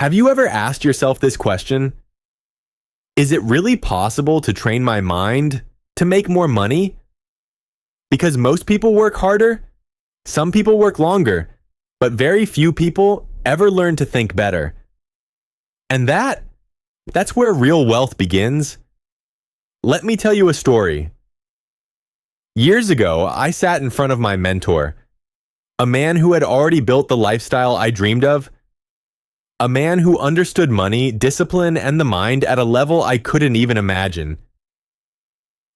Have you ever asked yourself this question? Is it really possible to train my mind to make more money? Because most people work harder, some people work longer, but very few people ever learn to think better. And that's where real wealth begins. Let me tell you a story. Years ago, I sat in front of my mentor, a man who had already built the lifestyle I dreamed of, a man who understood money, discipline, and the mind at a level I couldn't even imagine.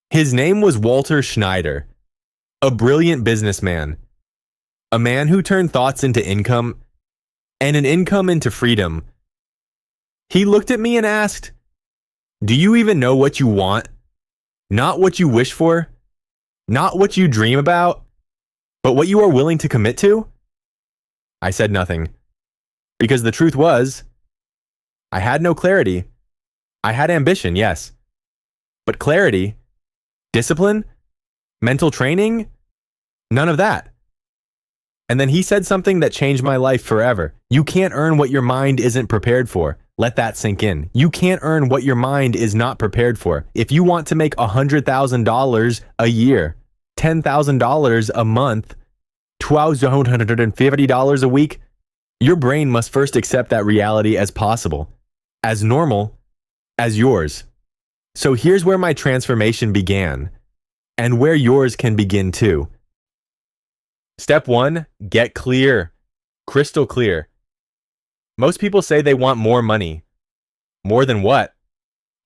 His name was Walter Schneider, a brilliant businessman, a man who turned thoughts into income and an income into freedom. He looked at me and asked, "Do you even know what you want? Not what you wish for, not what you dream about, but what you are willing to commit to?" I said nothing, because the truth was, I had no clarity. I had ambition, yes, but clarity, discipline, mental training, none of that. And then he said something that changed my life forever. You can't earn what your mind isn't prepared for. Let that sink in. You can't earn what your mind is not prepared for. If you want to make $100,000 a year, $10,000 a month, $1,250 a week, your brain must first accept that reality as possible, as normal, as yours. So here's where my transformation began, and where yours can begin too. Step 1, get clear, crystal clear. Most people say they want more money. More than what?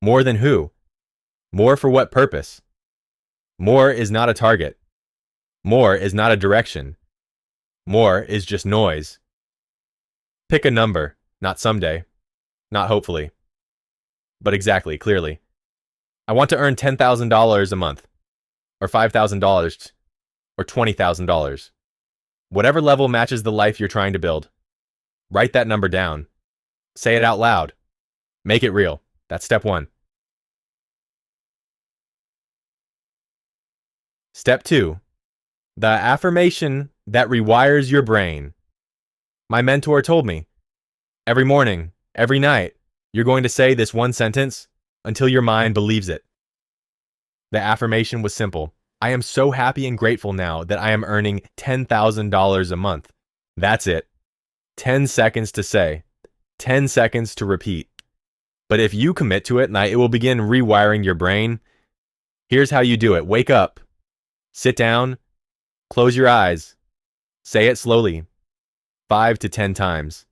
More than who? More for what purpose? More is not a target. More is not a direction. More is just noise. Pick a number, not someday, not hopefully, but exactly, clearly. I want to earn $10,000 a month, or $5,000, or $20,000. Whatever level matches the life you're trying to build. Write that number down. Say it out loud. Make it real. That's step 1. Step 2, the affirmation that rewires your brain. My mentor told me, every morning, every night, you're going to say this one sentence until your mind believes it. The affirmation was simple. I am so happy and grateful now that I am earning $10,000 a month. That's it. 10 seconds to say, 10 seconds to repeat. But if you commit to it, it will begin rewiring your brain. Here's how you do it. Wake up, sit down, close your eyes, say it slowly, 5 to 10 times.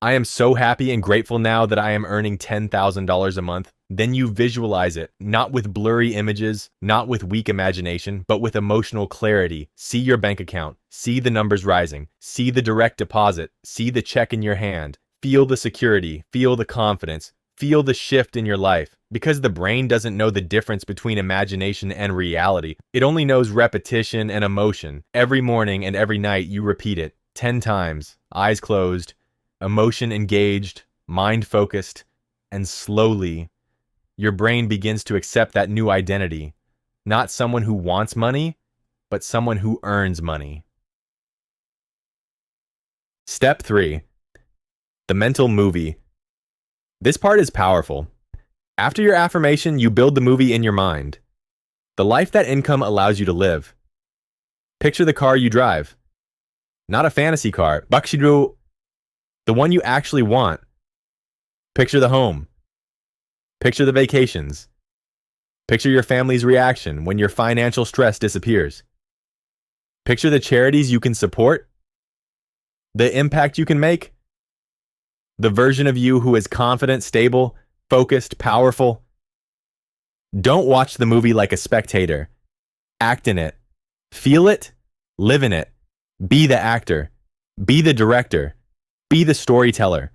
I am so happy and grateful now that I am earning $10,000 a month. Then you visualize it, not with blurry images, not with weak imagination, but with emotional clarity. See your bank account, see the numbers rising, see the direct deposit, see the check in your hand, feel the security, feel the confidence, feel the shift in your life. Because the brain doesn't know the difference between imagination and reality. It only knows repetition and emotion. Every morning and every night you repeat it 10 times, eyes closed, emotion engaged, mind focused, and slowly, your brain begins to accept that new identity. Not someone who wants money, but someone who earns money. Step 3, the mental movie. This part is powerful. After your affirmation, you build the movie in your mind. The life that income allows you to live. Picture the car you drive. Not a fantasy car. Bakshiru. The one you actually want. Picture the home. Picture the vacations. Picture your family's reaction when your financial stress disappears. Picture the charities you can support. The impact you can make. The version of you who is confident, stable, focused, powerful. Don't watch the movie like a spectator. Act in it. Feel it. Live in it. Be the actor. Be the director. Be the storyteller.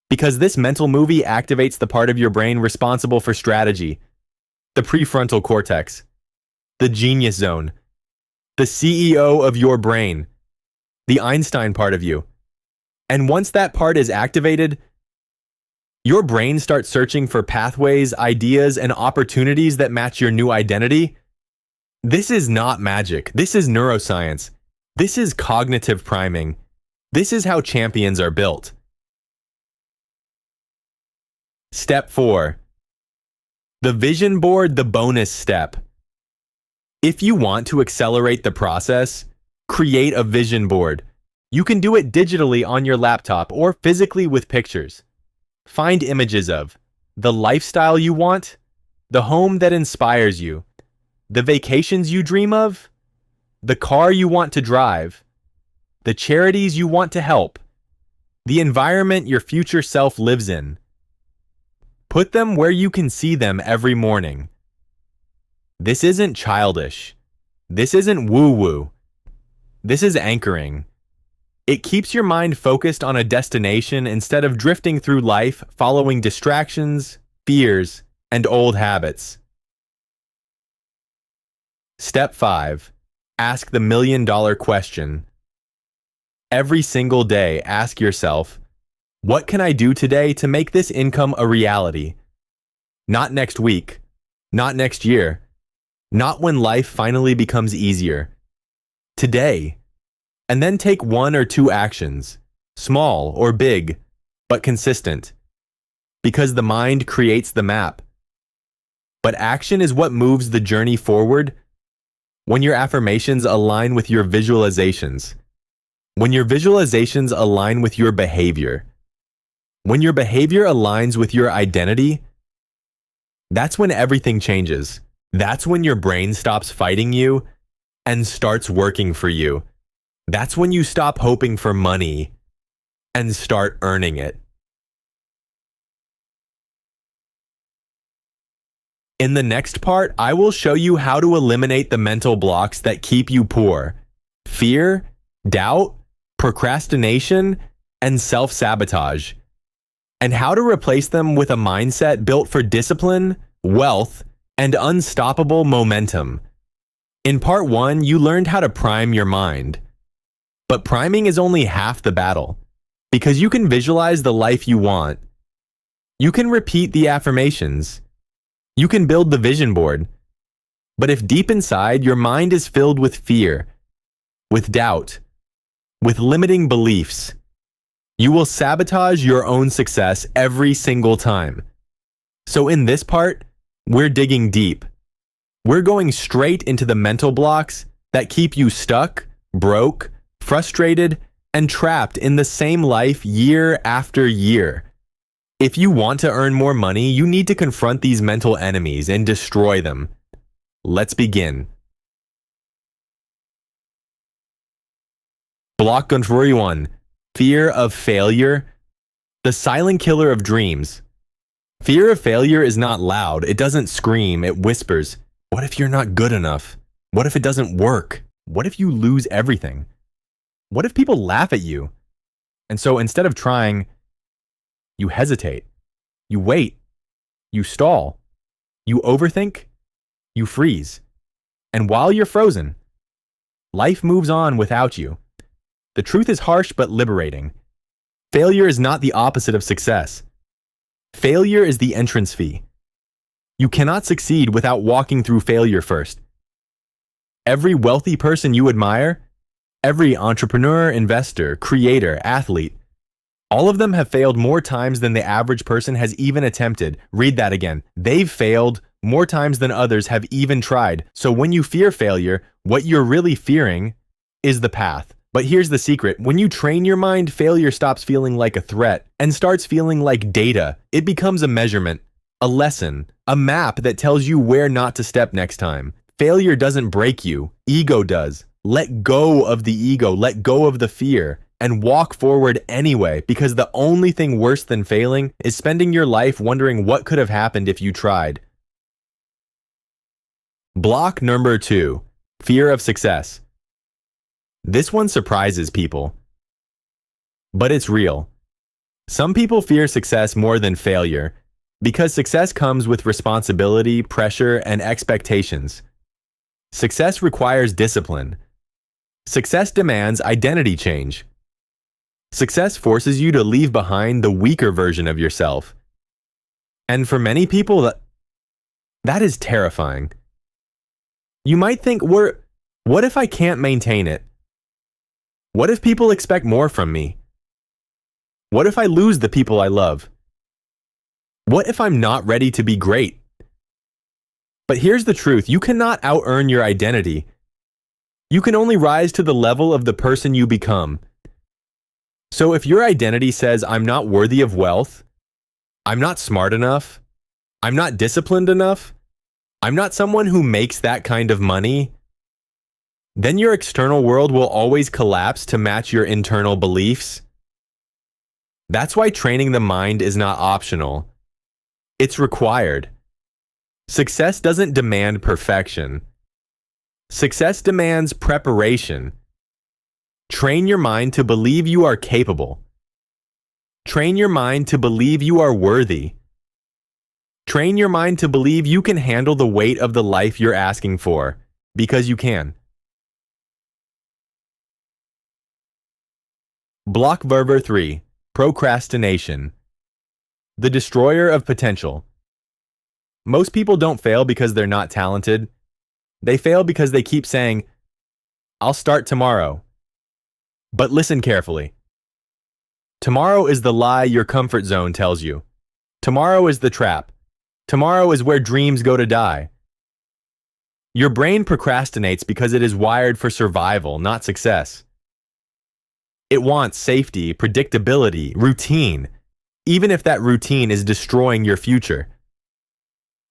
Because this mental movie activates the part of your brain responsible for strategy, the prefrontal cortex, the genius zone, the CEO of your brain, the Einstein part of you. And once that part is activated, your brain starts searching for pathways, ideas, and opportunities that match your new identity. This is not magic. This is neuroscience. This is cognitive priming. This is how champions are built. Step 4. The vision board, the bonus step. If you want to accelerate the process, create a vision board. You can do it digitally on your laptop or physically with pictures. Find images of the lifestyle you want, the home that inspires you, the vacations you dream of, the car you want to drive, the charities you want to help, the environment your future self lives in. Put them where you can see them every morning. This isn't childish. This isn't woo-woo. This is anchoring. It keeps your mind focused on a destination instead of drifting through life following distractions, fears, and old habits. Step 5. Ask the million-dollar question. Every single day, ask yourself, what can I do today to make this income a reality? Not next week, not next year, not when life finally becomes easier. Today. And then take 1 or 2 actions, small or big, but consistent. Because the mind creates the map. But action is what moves the journey forward. When your affirmations align with your visualizations. When your visualizations align with your behavior. When your behavior aligns with your identity, that's when everything changes. That's when your brain stops fighting you and starts working for you. That's when you stop hoping for money and start earning it. In the next part, I will show you how to eliminate the mental blocks that keep you poor. Fear, doubt, procrastination, and self-sabotage. And how to replace them with a mindset built for discipline, wealth, and unstoppable momentum. In part 1, you learned how to prime your mind. But priming is only half the battle, because you can visualize the life you want. You can repeat the affirmations. You can build the vision board. But if deep inside your mind is filled with fear, with doubt, with limiting beliefs, you will sabotage your own success every single time. So in this part, we're digging deep. We're going straight into the mental blocks that keep you stuck, broke, frustrated, and trapped in the same life year after year. If you want to earn more money, you need to confront these mental enemies and destroy them. Let's begin. Block number 1. Fear of failure. The silent killer of dreams. Fear of failure is not loud. It doesn't scream. It whispers. What if you're not good enough? What if it doesn't work? What if you lose everything? What if people laugh at you? And so instead of trying, you hesitate, you wait, you stall, you overthink, you freeze. And while you're frozen, life moves on without you. The truth is harsh but liberating. Failure is not the opposite of success. Failure is the entrance fee. You cannot succeed without walking through failure first. Every wealthy person you admire, every entrepreneur, investor, creator, athlete, all of them have failed more times than the average person has even attempted. Read that again. They've failed more times than others have even tried. So when you fear failure, what you're really fearing is the path. But here's the secret. When you train your mind, failure stops feeling like a threat and starts feeling like data. It becomes a measurement, a lesson, a map that tells you where not to step next time. Failure doesn't break you. Ego does. Let go of the ego. Let go of the fear and walk forward anyway, because the only thing worse than failing is spending your life wondering what could have happened if you tried. Block number 2. Fear of success. This one surprises people, but it's real. Some people fear success more than failure because success comes with responsibility, pressure, and expectations. Success requires discipline. Success demands identity change. Success forces you to leave behind the weaker version of yourself. And for many people, that is terrifying. You might think, what if I can't maintain it? What if people expect more from me? What if I lose the people I love? What if I'm not ready to be great? But here's the truth. You cannot out-earn your identity. You can only rise to the level of the person you become. So if your identity says, I'm not worthy of wealth, I'm not smart enough, I'm not disciplined enough, I'm not someone who makes that kind of money, then your external world will always collapse to match your internal beliefs. That's why training the mind is not optional. It's required. Success doesn't demand perfection. Success demands preparation. Train your mind to believe you are capable. Train your mind to believe you are worthy. Train your mind to believe you can handle the weight of the life you're asking for, because you can. Block Verver 3. Procrastination. The destroyer of potential. Most people don't fail because they're not talented. They fail because they keep saying, I'll start tomorrow. But listen carefully. Tomorrow is the lie your comfort zone tells you. Tomorrow is the trap. Tomorrow is where dreams go to die. Your brain procrastinates because it is wired for survival, not success. It wants safety, predictability, routine, even if that routine is destroying your future.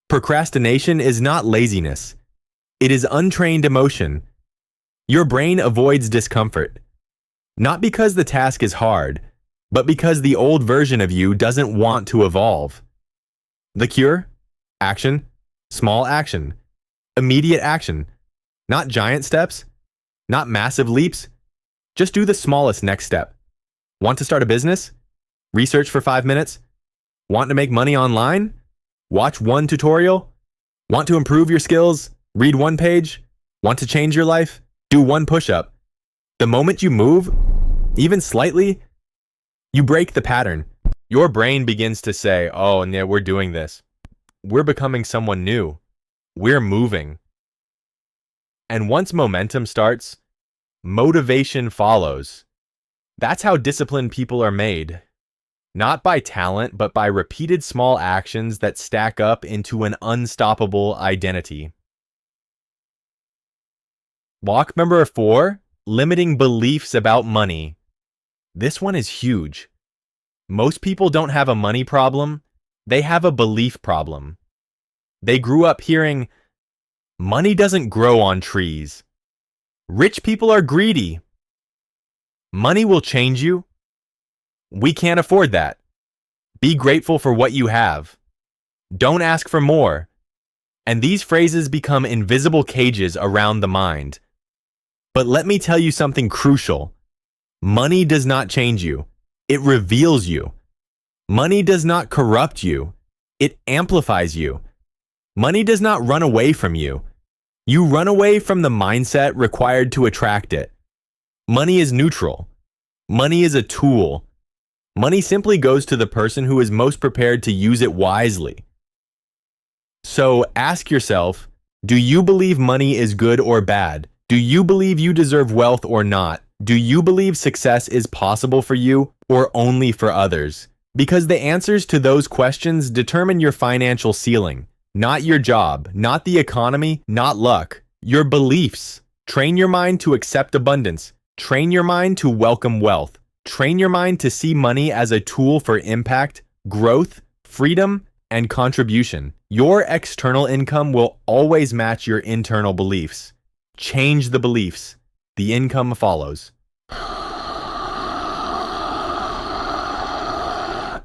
Procrastination is not laziness. It is untrained emotion. Your brain avoids discomfort, not because the task is hard, but because the old version of you doesn't want to evolve. The cure? Action. Small action. Immediate action. Not giant steps. Not massive leaps. Just do the smallest next step. Want to start a business? Research for 5 minutes? Want to make money online? Watch one tutorial? Want to improve your skills? Read one page? Want to change your life? Do one push-up. The moment you move, even slightly, you break the pattern. Your brain begins to say, oh, yeah, we're doing this. We're becoming someone new. We're moving. And once momentum starts, motivation follows. That's how disciplined people are made. Not by talent, but by repeated small actions that stack up into an unstoppable identity. Block number 4, limiting beliefs about money. This one is huge. Most people don't have a money problem, they have a belief problem. They grew up hearing, money doesn't grow on trees. Rich people are greedy. Money will change you. We can't afford that. Be grateful for what you have. Don't ask for more. And these phrases become invisible cages around the mind. But let me tell you something crucial. Money does not change you. It reveals you. Money does not corrupt you. It amplifies you. Money does not run away from you. You run away from the mindset required to attract it. Money is neutral. Money is a tool. Money simply goes to the person who is most prepared to use it wisely. So ask yourself, do you believe money is good or bad? Do you believe you deserve wealth or not? Do you believe success is possible for you or only for others? Because the answers to those questions determine your financial ceiling. Not your job, not the economy, not luck. Your beliefs. Train your mind to accept abundance. Train your mind to welcome wealth. Train your mind to see money as a tool for impact, growth, freedom, and contribution. Your external income will always match your internal beliefs. Change the beliefs. The income follows.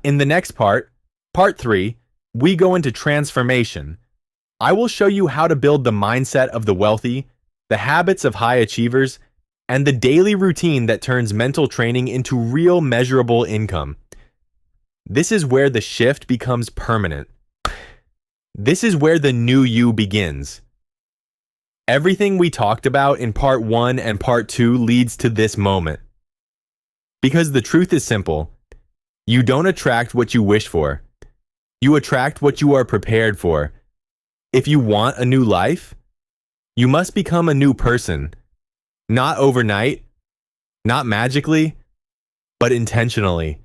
In the next part, part 3, we go into transformation. I will show you how to build the mindset of the wealthy, the habits of high achievers, and the daily routine that turns mental training into real measurable income. This is where the shift becomes permanent. This is where the new you begins. Everything we talked about in part 1 and part 2 leads to this moment. Because the truth is simple. You don't attract what you wish for. You attract what you are prepared for. If you want a new life, you must become a new person. Not overnight, not magically, but intentionally.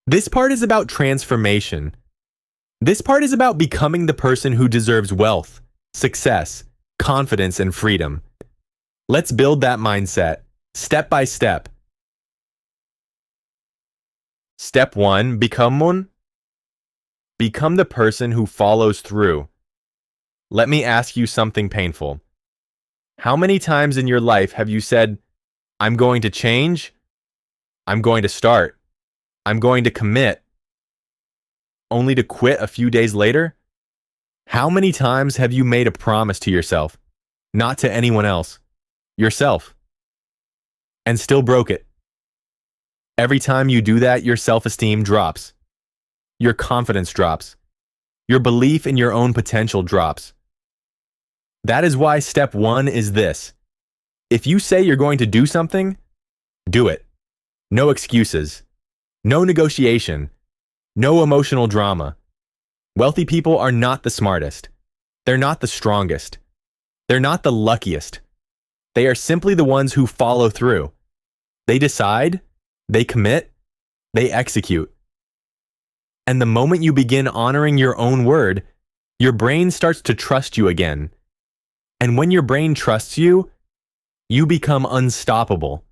This part is about transformation. This part is about becoming the person who deserves wealth, success, confidence, and freedom. Let's build that mindset, step by step. Step 1, become one. Become the person who follows through. Let me ask you something painful. How many times in your life have you said, I'm going to change, I'm going to start, I'm going to commit, only to quit a few days later? How many times have you made a promise to yourself, not to anyone else, yourself, and still broke it? Every time you do that, your self-esteem drops, your confidence drops, your belief in your own potential drops. That is why step 1 is this. If you say you're going to do something, do it. No excuses, no negotiation, no emotional drama. Wealthy people are not the smartest. They're not the strongest. They're not the luckiest. They are simply the ones who follow through. They decide, they commit, they execute. And the moment you begin honoring your own word, your brain starts to trust you again. And when your brain trusts you, you become unstoppable.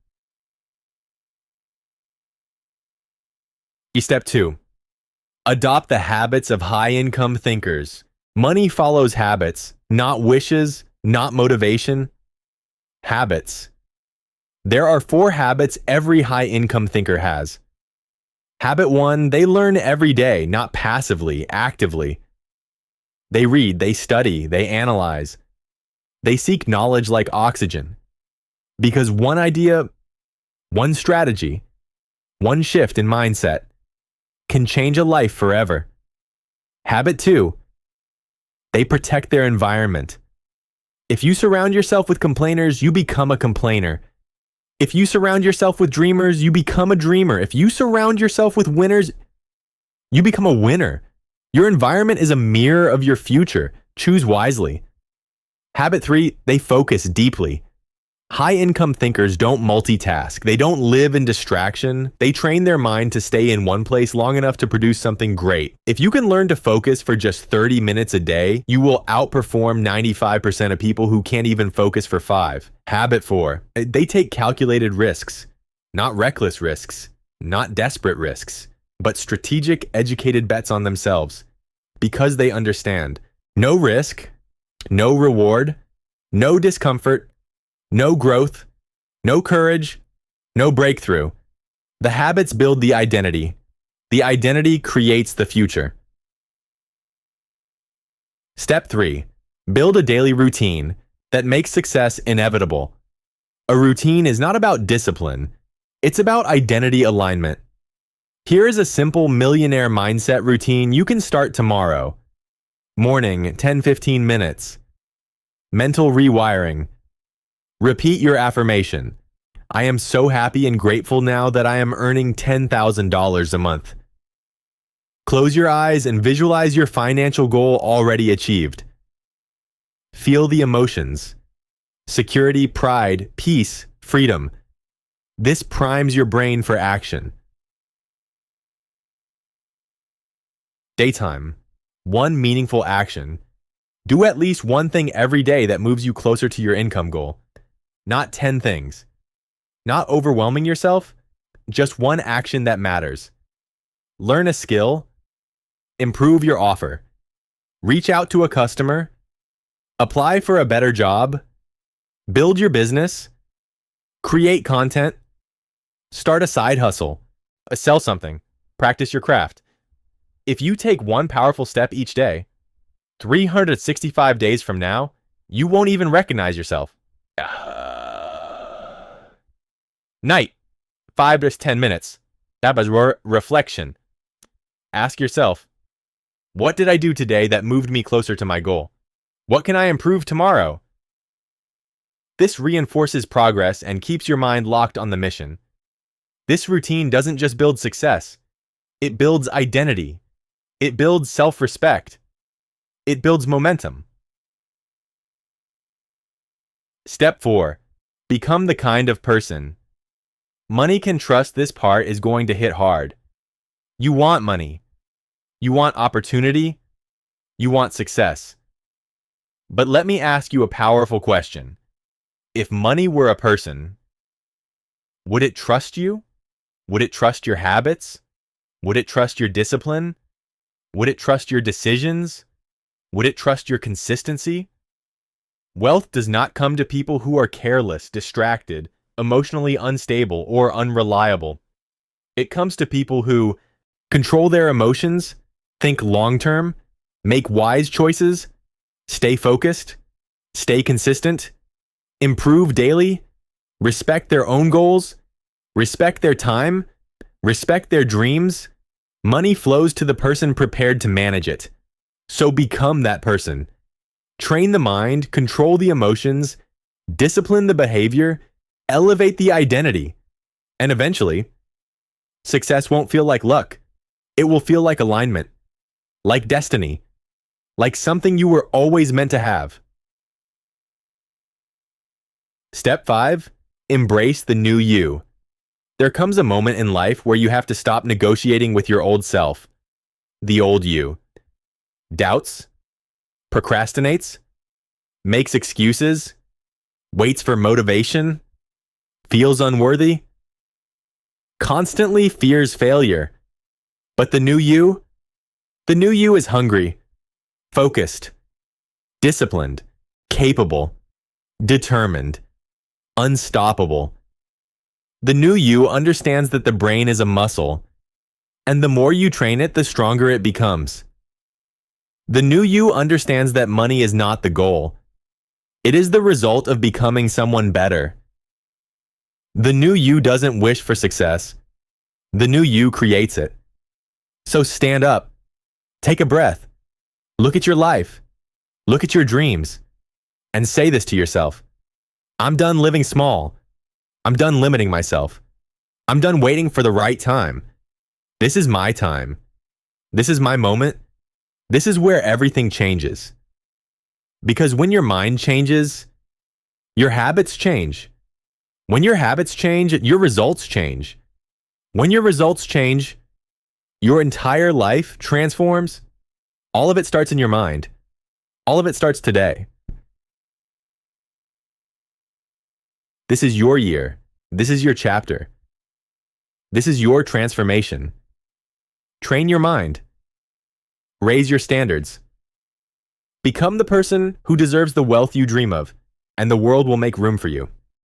Step 2. Adopt the habits of high-income thinkers. Money follows habits, not wishes, not motivation. Habits. There are 4 habits every high-income thinker has. Habit 1, they learn every day, not passively, actively. They read, they study, they analyze. They seek knowledge like oxygen. Because one idea, one strategy, one shift in mindset can change a life forever. Habit 2, they protect their environment. If you surround yourself with complainers, you become a complainer. If you surround yourself with dreamers, you become a dreamer. If you surround yourself with winners, you become a winner. Your environment is a mirror of your future. Choose wisely. Habit 3, they focus deeply. High-income thinkers don't multitask. They don't live in distraction. They train their mind to stay in one place long enough to produce something great. If you can learn to focus for just 30 minutes a day, you will outperform 95% of people who can't even focus for 5. Habit 4, they take calculated risks. Not reckless risks, not desperate risks, but strategic, educated bets on themselves. Because they understand. No risk, no reward, no discomfort, no growth, no courage, no breakthrough. The habits build the identity. The identity creates the future. Step 3. Build a daily routine that makes success inevitable. A routine is not about discipline. It's about identity alignment. Here is a simple millionaire mindset routine you can start tomorrow. Morning, 10-15 minutes. Mental rewiring. Repeat your affirmation. I am so happy and grateful now that I am earning $10,000 a month. Close your eyes and visualize your financial goal already achieved. Feel the emotions. Security, pride, peace, freedom. This primes your brain for action. Daytime. One meaningful action. Do at least one thing every day that moves you closer to your income goal. Not 10 things. Not overwhelming yourself, just one action that matters. Learn a skill. Improve your offer. Reach out to a customer. Apply for a better job. Build your business. Create content. Start a side hustle. Sell something. Practice your craft. If you take one powerful step each day, 365 days from now, you won't even recognize yourself. Night, 5 to 10 minutes. That was reflection. Ask yourself, what did I do today that moved me closer to my goal? What can I improve tomorrow? This reinforces progress and keeps your mind locked on the mission. This routine doesn't just build success. It builds identity. It builds self-respect. It builds momentum. Step 4. Become the kind of person. Money can trust this part is going to hit hard. You want money. You want opportunity. You want success. But let me ask you a powerful question. If money were a person, would it trust you? Would it trust your habits? Would it trust your discipline? Would it trust your decisions? Would it trust your consistency? Wealth does not come to people who are careless, distracted, emotionally unstable, or unreliable. It comes to people who control their emotions, think long-term, make wise choices, stay focused, stay consistent, improve daily, respect their own goals, respect their time, respect their dreams. Money flows to the person prepared to manage it. So become that person. Train the mind, control the emotions, discipline the behavior, elevate the identity. And eventually, success won't feel like luck. It will feel like alignment, like destiny, like something you were always meant to have. Step 5, embrace the new you. There comes a moment in life where you have to stop negotiating with your old self, the old you. Doubts, procrastinates, makes excuses, waits for motivation, feels unworthy, constantly fears failure. But the new you is hungry, focused, disciplined, capable, determined, unstoppable. The new you understands that the brain is a muscle, and the more you train it, the stronger it becomes. The new you understands that money is not the goal. It is the result of becoming someone better. The new you doesn't wish for success. The new you creates it. So stand up, take a breath, look at your life, look at your dreams, and say this to yourself. I'm done living small. I'm done limiting myself. I'm done waiting for the right time. This is my time. This is my moment. This is where everything changes. Because when your mind changes, your habits change. When your habits change, your results change. When your results change, your entire life transforms. All of it starts in your mind. All of it starts today. This is your year. This is your chapter. This is your transformation. Train your mind. Raise your standards. Become the person who deserves the wealth you dream of, and the world will make room for you.